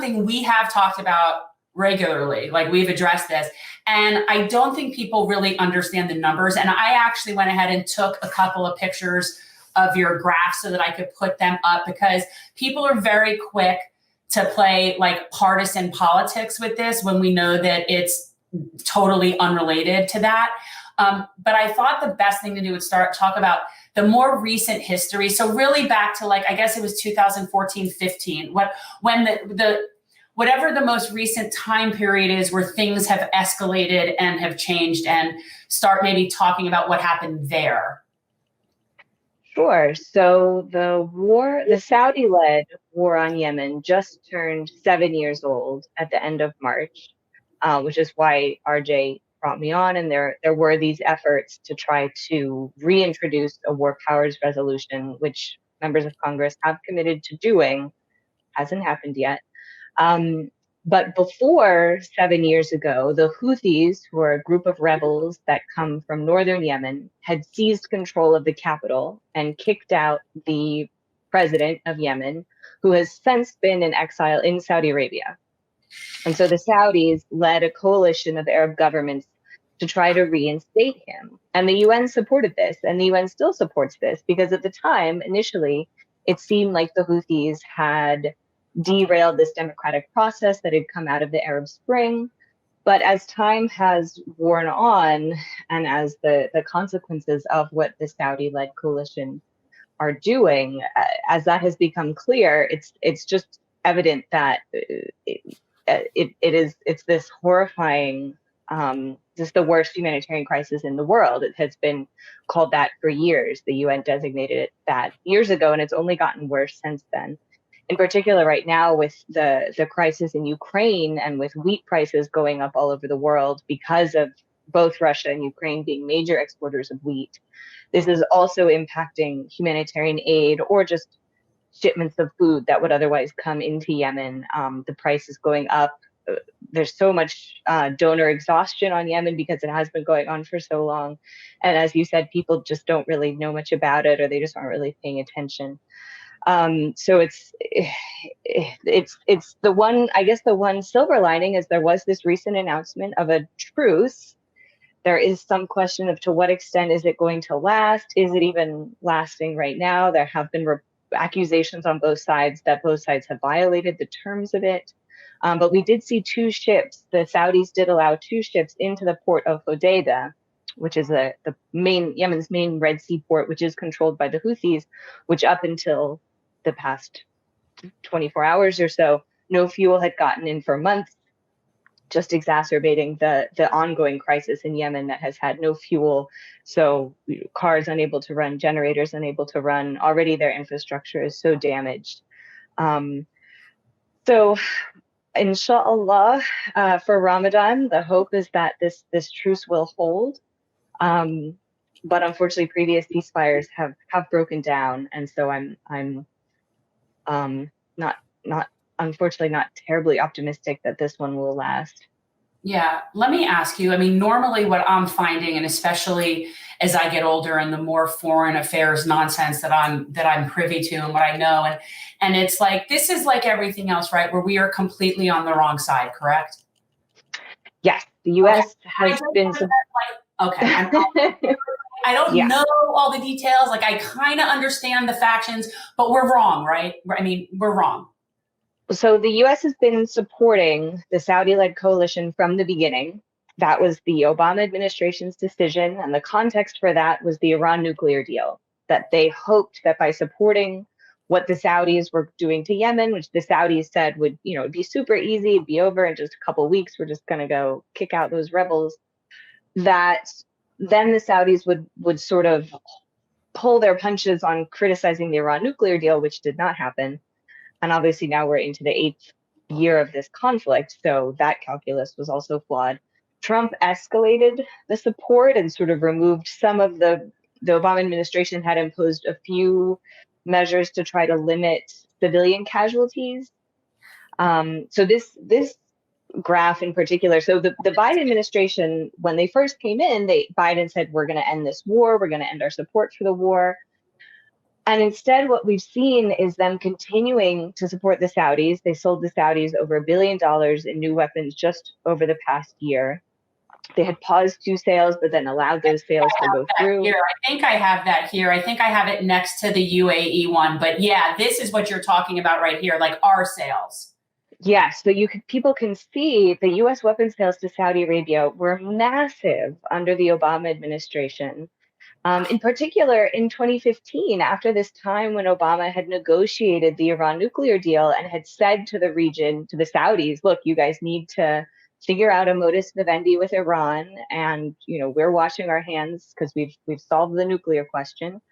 something we have talked about regularly. Like, we've addressed this, and I don't think people really understand the numbers. And I actually went ahead and took a couple of pictures of your graphs so that I could put them up, because people are very quick to play like partisan politics with this when we know that it's totally unrelated to that. But I thought the best thing to do would talk about the more recent history. So really back to, like, I guess it was 2014, 15, when whatever the most recent time period is where things have escalated and have changed, and start maybe talking about what happened there. Sure. So the Saudi-led war on Yemen just turned 7 years old at the end of March, which is why RJ brought me on. And there were these efforts to try to reintroduce a war powers resolution, which members of Congress have committed to doing. Hasn't happened yet. But before 7 years ago, the Houthis, who are a group of rebels that come from northern Yemen, had seized control of the capital and kicked out the president of Yemen, who has since been in exile in Saudi Arabia. And so the Saudis led a coalition of Arab governments to try to reinstate him. And the UN supported this, and the UN still supports this, because at the time, initially, it seemed like the Houthis had derailed this democratic process that had come out of the Arab Spring. But as time has worn on, and as the consequences of what the Saudi-led coalition are doing, as that has become clear, it's just evident that it's this horrifying, just the worst humanitarian crisis in the world. It has been called that for years. The UN designated it that years ago, and it's only gotten worse since then. In particular, right now, with the crisis in Ukraine and with wheat prices going up all over the world because of both Russia and Ukraine being major exporters of wheat, this is also impacting humanitarian aid or just shipments of food that would otherwise come into Yemen. The price is going up. There's so much donor exhaustion on Yemen because it has been going on for so long. And as you said, people just don't really know much about it, or they just aren't really paying attention. So it's the one, I guess the one silver lining is there was this recent announcement of a truce. There is some question of to what extent is it going to last? Is it even lasting right now? There have been accusations on both sides that both sides have violated the terms of it. But we did see two ships. The Saudis did allow two ships into the port of Hodeidah, which is Yemen's main Red Sea port, which is controlled by the Houthis, which up until the past 24 hours or so, no fuel had gotten in for months, just exacerbating the ongoing crisis in Yemen that has had no fuel. So cars unable to run, generators unable to run. Already their infrastructure is so damaged. So inshallah, for Ramadan, the hope is that this truce will hold. But unfortunately, previous ceasefires have broken down, and so I'm unfortunately not terribly optimistic that this one will last. Yeah, let me ask you. I mean, normally what I'm finding, and especially as I get older and the more foreign affairs nonsense that I'm privy to and what I know, and it's like, this is like everything else, right? Where we are completely on the wrong side, correct? Yes, the U.S. has been. Okay, I don't know all the details. Like, I kind of understand the factions, but we're wrong, right? I mean, we're wrong. So the U.S. has been supporting the Saudi-led coalition from the beginning. That was the Obama administration's decision, and the context for that was the Iran nuclear deal, that they hoped that by supporting what the Saudis were doing to Yemen, which the Saudis said would, it'd be super easy, it'd be over in just a couple of weeks, we're just going to go kick out those rebels, that then the Saudis would sort of pull their punches on criticizing the Iran nuclear deal, which did not happen. And obviously now we're into the 8th year of this conflict, so that calculus was also flawed. Trump escalated the support and sort of removed some of the Obama administration had imposed a few measures to try to limit civilian casualties. So this graph in particular, so the Biden administration, when they first came in, Biden said, we're going to end this war, we're going to end our support for the war. And instead, what we've seen is them continuing to support the Saudis. They sold the Saudis over $1 billion in new weapons just over the past year. They had paused 2 sales, but then allowed those sales to go through. Here, I think I have that here. I think I have it next to the UAE one. But yeah, this is what you're talking about right here, like our sales. Yes, so people can see the U.S. weapons sales to Saudi Arabia were massive under the Obama administration. In particular, in 2015, after this time when Obama had negotiated the Iran nuclear deal and had said to the region, to the Saudis, look, you guys need to figure out a modus vivendi with Iran, and we're washing our hands because we've solved the nuclear question.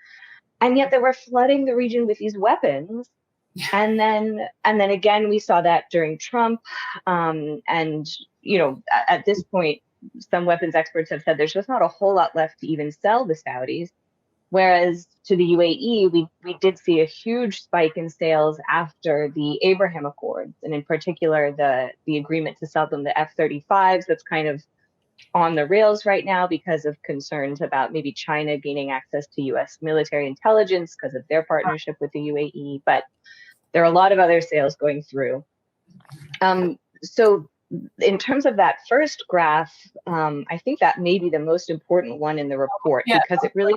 And yet they were flooding the region with these weapons. And then again, we saw that during Trump. And at this point, some weapons experts have said there's just not a whole lot left to even sell the Saudis. Whereas to the UAE, we did see a huge spike in sales after the Abraham Accords, and in particular, the agreement to sell them the F-35s. That's kind of on the rails right now because of concerns about maybe China gaining access to U.S. military intelligence because of their partnership with the UAE. But there are a lot of other sales going through. So in terms of that first graph, I think that may be the most important one in the report, because it really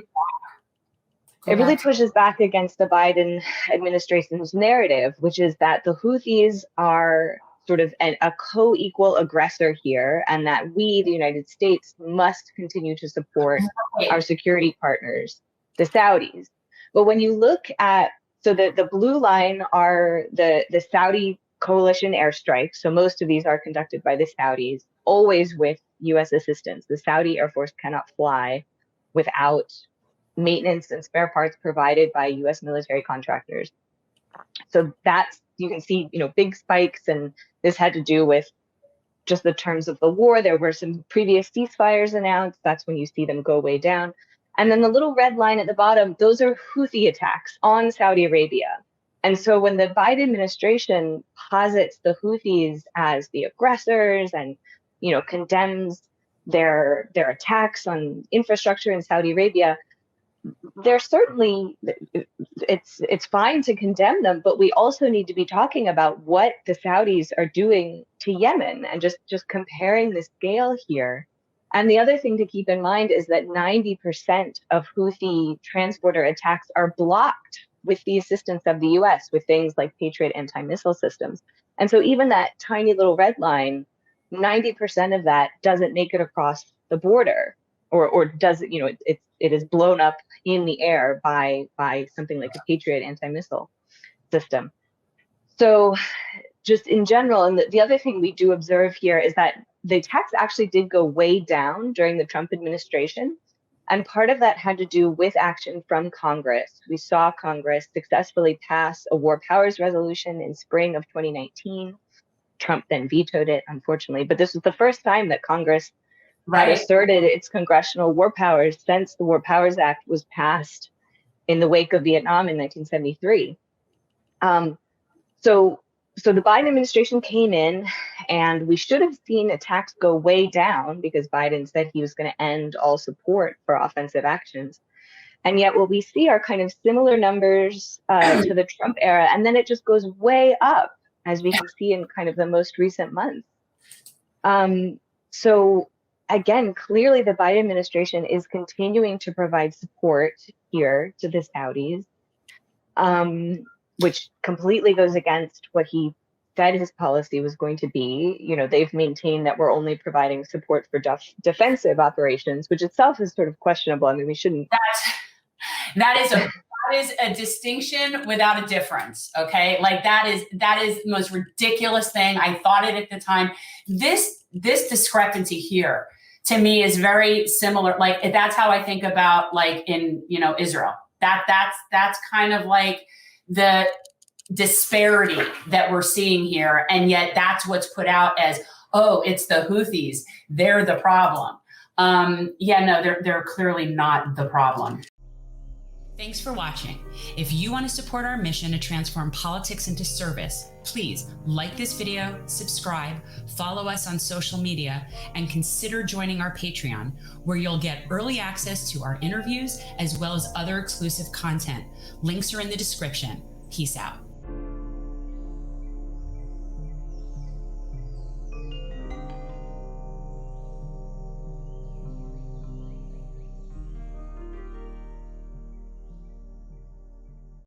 pushes back against the Biden administration's narrative, which is that the Houthis are sort of a co-equal aggressor here, and that we, the United States, must continue to support our security partners, the Saudis. But when you look at, so the blue line are the Saudi coalition airstrikes. So most of these are conducted by the Saudis, always with U.S. assistance. The Saudi Air Force cannot fly without maintenance and spare parts provided by U.S. military contractors. So that's, you can see, big spikes, and this had to do with just the terms of the war. There were some previous ceasefires announced. That's when you see them go way down. And then the little red line at the bottom, those are Houthi attacks on Saudi Arabia. And so when the Biden administration posits the Houthis as the aggressors and, condemns their attacks on infrastructure in Saudi Arabia, they're certainly, it's fine to condemn them, but we also need to be talking about what the Saudis are doing to Yemen, and just comparing the scale here. And the other thing to keep in mind is that 90% of Houthi transporter attacks are blocked with the assistance of the US with things like Patriot anti-missile systems. And so even that tiny little red line, 90% of that doesn't make it across the border, or does it, it is blown up in the air by something like a Patriot anti-missile system. So just in general, and the other thing we do observe here is that the attacks actually did go way down during the Trump administration. And part of that had to do with action from Congress. We saw Congress successfully pass a war powers resolution in spring of 2019. Trump then vetoed it, unfortunately. But this was the first time that Congress had asserted its congressional war powers since the War Powers Act was passed in the wake of Vietnam in 1973. So the Biden administration came in, and we should have seen attacks go way down because Biden said he was going to end all support for offensive actions. And yet what we see are kind of similar numbers to the Trump era, and then it just goes way up, as we can see in kind of the most recent months. So again, clearly the Biden administration is continuing to provide support here to the Saudis, which completely goes against what he said his policy was going to be. They've maintained that we're only providing support for defensive operations, which itself is sort of questionable. I mean, we shouldn't. That is a distinction without a difference. Okay, like that is the most ridiculous thing. I thought it at the time. This discrepancy here to me is very similar. Like that's how I think about like in Israel. That's kind of like the disparity that we're seeing here, and yet that's what's put out as, oh, it's the Houthis, they're the problem. No, they're clearly not the problem. Thanks for watching. If you want to support our mission to transform politics into service, please like this video, subscribe, follow us on social media, and consider joining our Patreon, where you'll get early access to our interviews as well as other exclusive content. Links are in the description. Peace out.